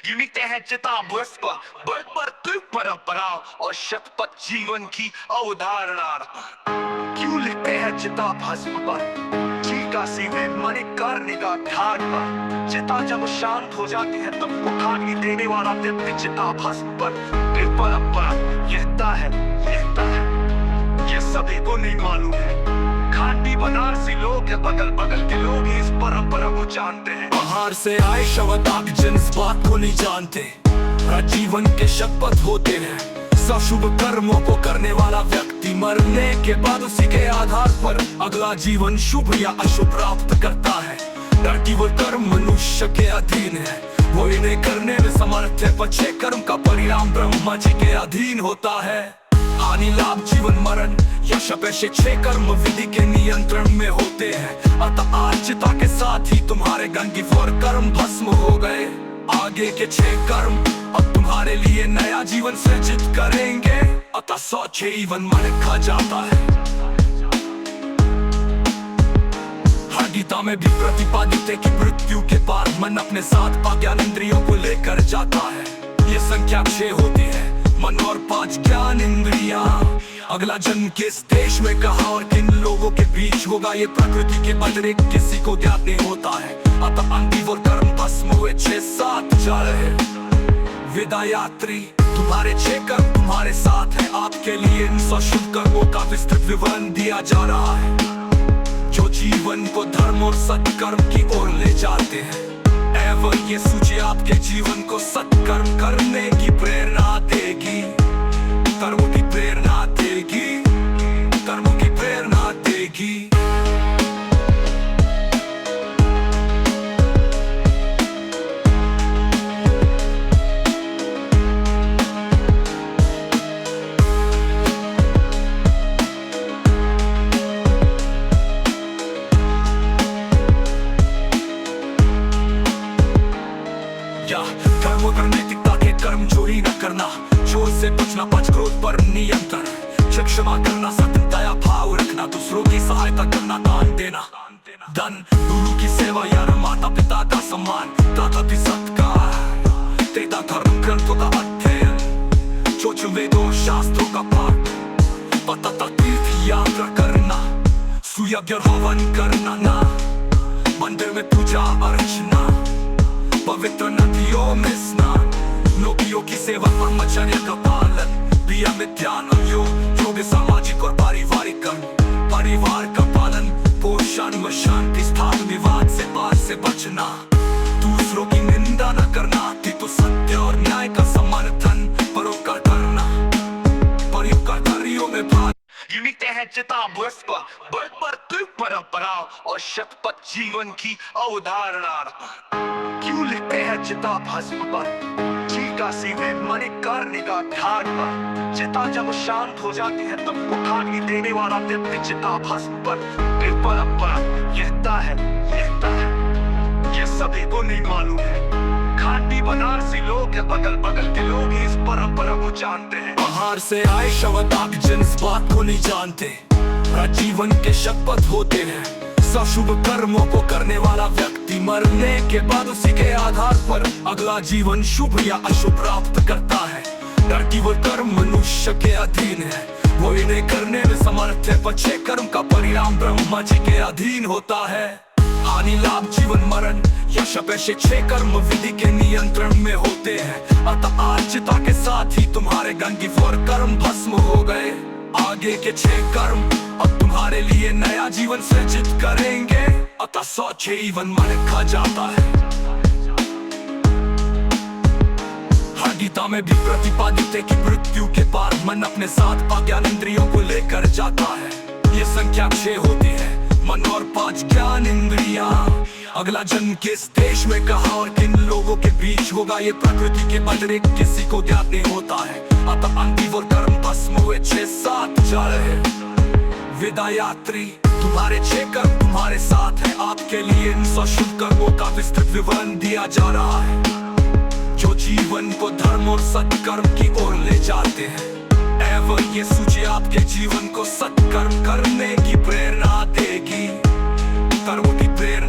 लिखते हैं चिताभस्म पर बर्बर परंपरा और शतपथ जीवन की अवधारणा। क्यों लिखते हैं चिताभस्म पर? चीका सीधे मणिकर्णिका घाट पर। चिता जब शांत हो जाती है तब मुखाग्नि देने वाला व्यक्ति चिताभस्म पर परंपरा लिखता है। ये सभी को नहीं मालूम है। खांडी बनारसी लोग बगल बगल के लोग इस परंपरा को जानते हैं। बाहर से आए शब्द आप जिन इस बात को नहीं जानते। जीवन के शपथ होते हैं शुभ कर्मों को करने वाला व्यक्ति मरने के बाद उसी के आधार पर अगला जीवन शुभ या अशुभ प्राप्त करता है। केवल कर्म मनुष्य के अधीन है, वो इन्हें करने में समर्थ है। पछे कर्म का परिणाम ब्रह्मा जी के अधीन होता है। हानि लाभ जीवन मरण यश अपयश छह कर्म विधि के नियंत्रण में होते हैं। अतः आज चिता के साथ ही तुम्हारे गंगिफ और कर्म भस्म हो गए। आगे के छह कर्म अब तुम्हारे लिए नया जीवन सृजित करेंगे। अतः सौ जीवन मन खा जाता है। हर गीता में भी प्रतिपादित है कि मृत्यु के बाद मन अपने साथ अज्ञान इंद्रियों को लेकर जाता है। ये संख्या 6 होती है, मन और 5 ज्ञान इंद्रियां। अगला जन्म किस देश में कहा और किन लोगों के बीच होगा, ये प्रकृति के बदले किसी को ज्ञात नहीं होता है। अतः अंतिम और कर्म भस्म हुए 6-7 जा रहे। विदा यात्री तुम्हारे 6 कर्म तुम्हारे साथ है। आपके लिए इन शुभ कर्मों का विस्तृत विवरण दिया जा रहा है, जो जीवन को धर्म और सत्कर्म की ओर ले जाते हैं। एवं ये सूची आपके जीवन को सत्कर्म करने की प्रेरणा देगी। कर्मों की प्रेरणा देगी, कर्मों की प्रेरणा देगी। कर्मों पर नैतिकता के कर्म चोरी न करना, चोर से बचना, पंच क्रोध पर नियंत्रण, क्षमा करना, सत्य दया भाव रखना, दूसरों की सहायता करना, दान देना, धन गुरु की सेवा या माता पिता का सम्मान, दाता की सत्कार, तेरा धर्म ग्रंथों का अध्ययन, चोच वेदों शास्त्रों का पाठ, पतता तीर्थ यात्रा करना, सुयज्ञ हवन करना ना, मंदिर में पूजा अर्चना, पवित्र नदियों में स्नान, नौकरियों की सेवा, ब्रह्मचर्य का पालन, नियमित ध्यान और योग, सामाजिक और पारिवारिक कर्म, परिवार का पालन, पोषण व शांति स्थान, विवाद से पार से बचना, दूसरों की निंदा न करना, तो सत्य और न्याय का समर्थन, परोपकार करना, परोपकार कार्यों में भाग। लिखते हैं चिताभस्म पर बर्बर परंपरा और शतपथ जीवन की अवधारणा। क्यों लिखते हैं चिताभस्म पर? चीका सीधे मणिकर्णिका घाट पर। चिता जब शांत हो जाती है तब मुखाग्नि देने वाला व्यक्ति चिताभस्म पर परंपरा लिखता है। ये सभी को नहीं मालूम है। खांडी बनारसी लोग बगल बगल के लोग इस परंपरा को जानते हैं। बाहर से आए शब्द आप जिन इस बात को नहीं जानते। जीवन के शपथ होते हैं शुभ कर्मों को करने वाला व्यक्ति मरने के बाद उसी के आधार पर अगला जीवन शुभ या अशुभ प्राप्त करता है। केवल कर्म मनुष्य के अधीन है, वो इन्हें करने में समर्थ है। पछे कर्म का परिणाम ब्रह्मा जी के अधीन होता है। हानि लाभ जीवन मरण यश अपयश 6 कर्म विधि के नियंत्रण में होते हैं। अतः आज चिता के साथ ही तुम्हारे गंगिफ और कर्म भस्म हो गए। आगे के 6 कर्म अब तुम्हारे लिए नया जीवन सृजित करेंगे। अतः 100 जीवन मन खा जाता है। हर गीता में भी प्रतिपादित है कि मृत्यु के बाद मन अपने साथ अज्ञान इंद्रियों को लेकर जाता है। ये संख्या 6 होती है, मन और 5 ज्ञान इंद्रियां। अगला जन्म किस देश में कहा और किन लोगों के बीच होगा, ये प्रकृति के बदले किसी को ज्ञात नहीं होता है। अतः अंतिम और कर्म भस्म हुए 6-7 जा रहे। विदा यात्री तुम्हारे 6 कर्म तुम्हारे साथ है। आपके लिए इन शुभ कर्मों का विस्तृत विवरण दिया जा रहा है, जो जीवन को धर्म और सत्कर्म की ओर ले जाते हैं। एवं ये सूची आपके जीवन को सत्कर्म करने की प्रेरणा देगी। कर्मों की प्रेरणा